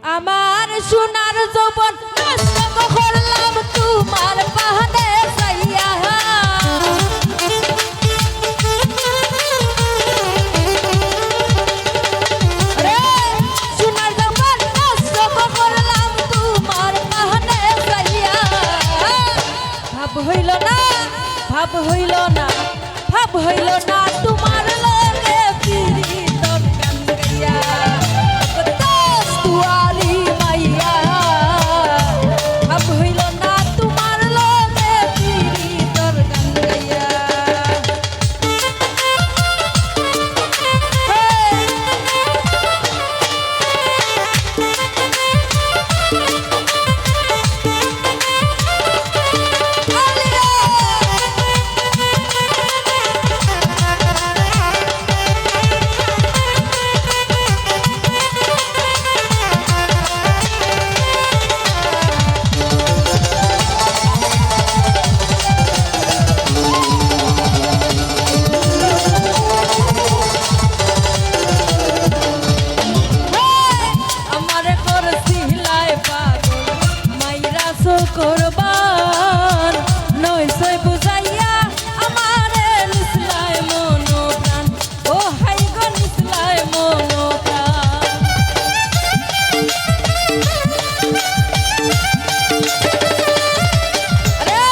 আমার সোনার যৌবন নষ্ট করলাম তোমার পাহাড়ে যাইয়া রে সোনার যৌবন নষ্ট করলাম তোমার পাহাড়ে যাইয়া ভাব হইল না ভাব হইল না ভাব হইল না তোমার লগে পিরিতর গান গাইয়া দোস্তুয়ারি মাইয়া ভাব হইল না তোমার লগে পিরিতর গান গাইয়া করবান নইসে বুঝাইয়া আমারে নিসলায় মনো প্রাণ ও হাই গো নিসলায় মনো প্রাণ রে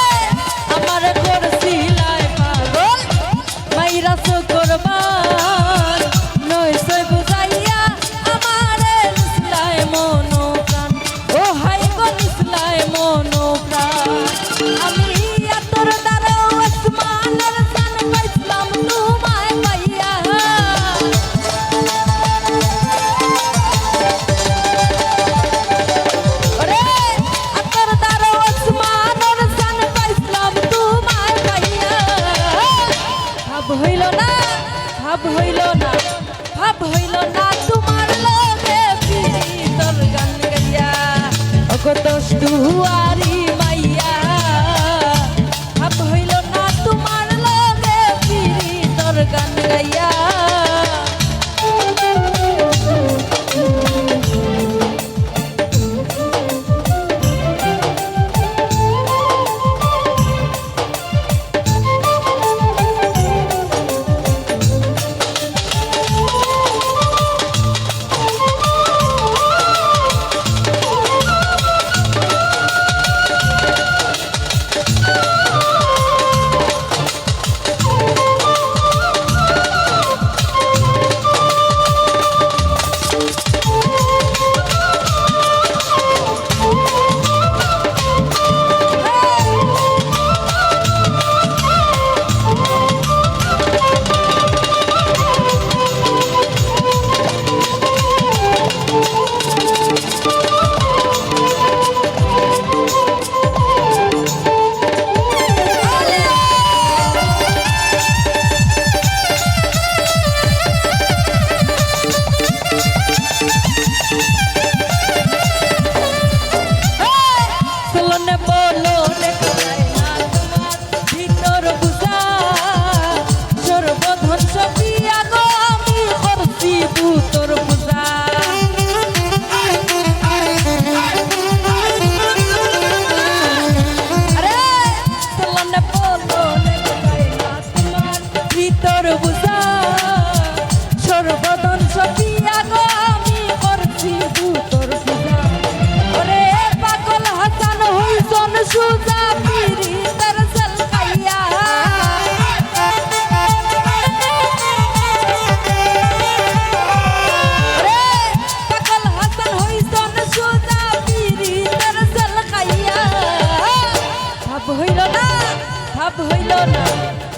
আমারে করছিলায় পাগল মাইরা সো করবান নইসে বুঝাইয়া আমারে নিসলায় মনো প্রাণ ও হাই গো নিসলায় মনো আমি তোর দ্বারা আসমানের জান পাইলাম তোমায় পাইয়া ওরে তোর দ্বারা আসমানের জান পাইলাম তোমায় পাইয়া ভাব হইল না ভাব হইল না ভাব হইল না তোমার লগে পিরিতর গান গাইয়া ওগো দোস্তুয়ারি মাইয়া ভাব হইল না তোমার লগে পিরিতর গান গাইয়া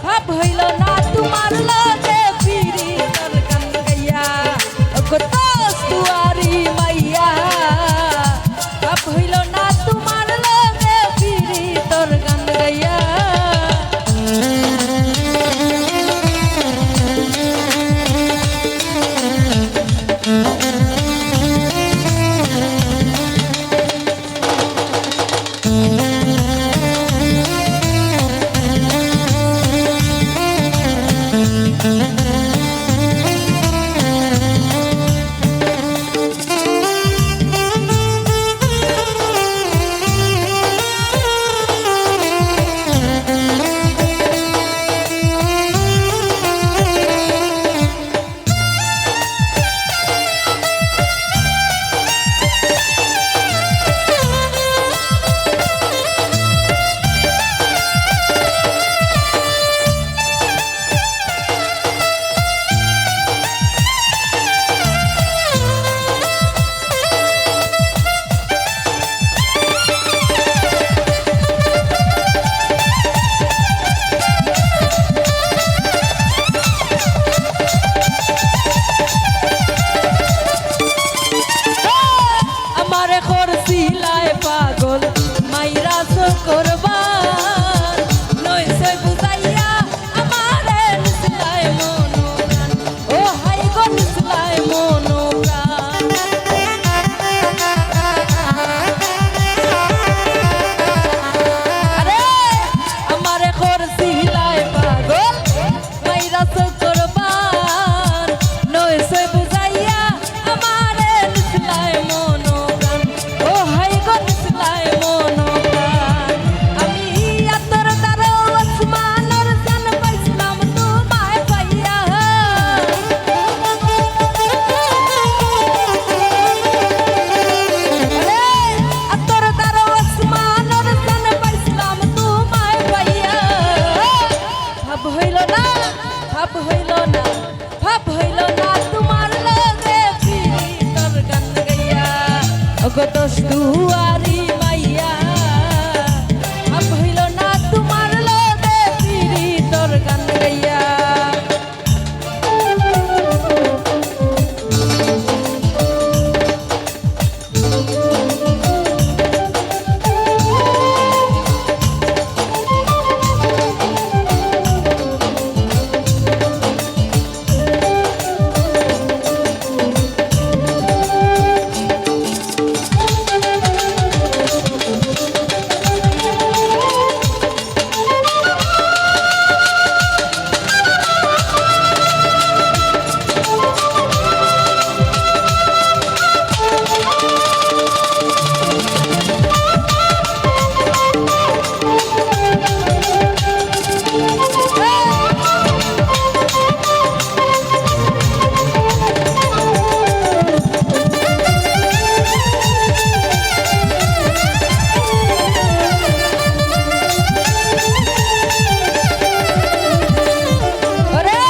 ভাব হইল না তোমার লগে পিরিতর গান গাইয়া ওগো দোস্তুয়ারি মাইয়া ভাব হইল না তোমার লগে পিরিতর গান গাইয়া সিলায় পাগল মাইরা সো করবার নইছে বুঝাইয়া আমারে নিসলায় মনোপ্রাণ ও হাই গো নিসলায় মনোপ্রাণ আরে আমারে কর সিলায় পাগল মাইরা সো করবার নইছে বুঝাইয়া আমারে নিসলায় মনোপ্রাণ ও হাই গো নিসলায় মনোপ্রাণ আমি আতর দ্বারা আসমানের জান পাইছিলাম তোমায় পাইয়া আরে আতর দ্বারা আসমানের জান পাইছিলাম তোমায় পাইয়া ভাব হইল না ভাব হইল না ভাব হইল না তোমার লগে পিরিতর গান গাইয়া ওগো দোস্তুয়ারি মাইয়া ভাব হইল না তোমার লগে পিরিতর গান গাইয়া ওরে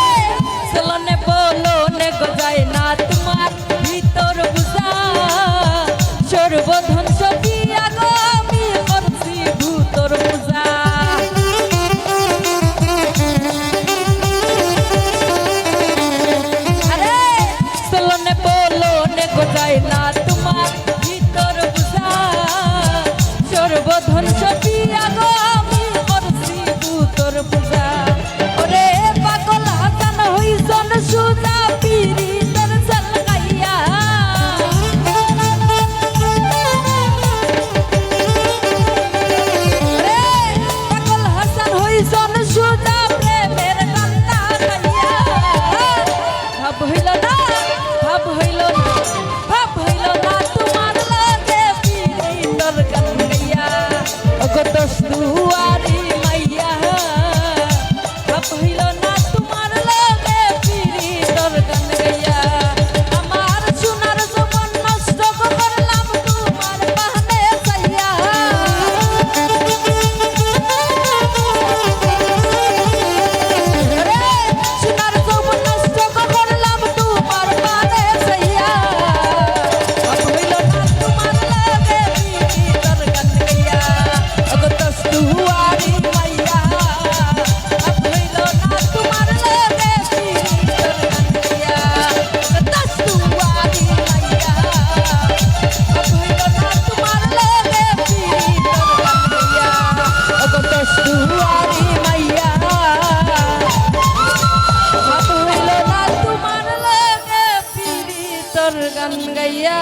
চলনে বলনে গজায় না তোমার ভিতর বুঝা সর্বধন সবিয়া গো আমি করছি ভূতর পূজা আরে চলনে বলনে গজায় না তোমার ভিতর বুঝা সর্বধন সবিয়া গো আমি করছি ভূতর পূজা ওরে পাগল হাসান হইছন সুজা পিরিতের সালগাইয়া ওরে পাগল হাসান হইছন সুজা প্রেমের কান্না গাইয়া ভাব হইল না ভাব হইল না ভাব হইল না তোমার লগে পিরিতর গান গাইয়া ওগো দোস্তুয়ারি মাইয়া ভাব হইল না তোমার লগে পিরিতর গান গাইয়া আমার সোনার জীবন নষ্ট করলাম তোমার বাহানে চাইয়া রে সোনার জীবন নষ্ট করলাম তোমার বাহানে চাইয়া ভাব হইল না তোমার লগে পিরিতর গান গাইয়া ওগো দোস্তুয়ারি মাইয়া ভাব হইল না তোমার লগে পিরিতর গান গাইয়া ওগো দোস্তুয়ারি মাইয়া ভাব হইল না তোমার লগে পিরিতর গান গাইয়া ওগো দোস্তুয়ারি মাইয়া ভাব হইল না তোমার লগে পিরিতর গান গাইয়া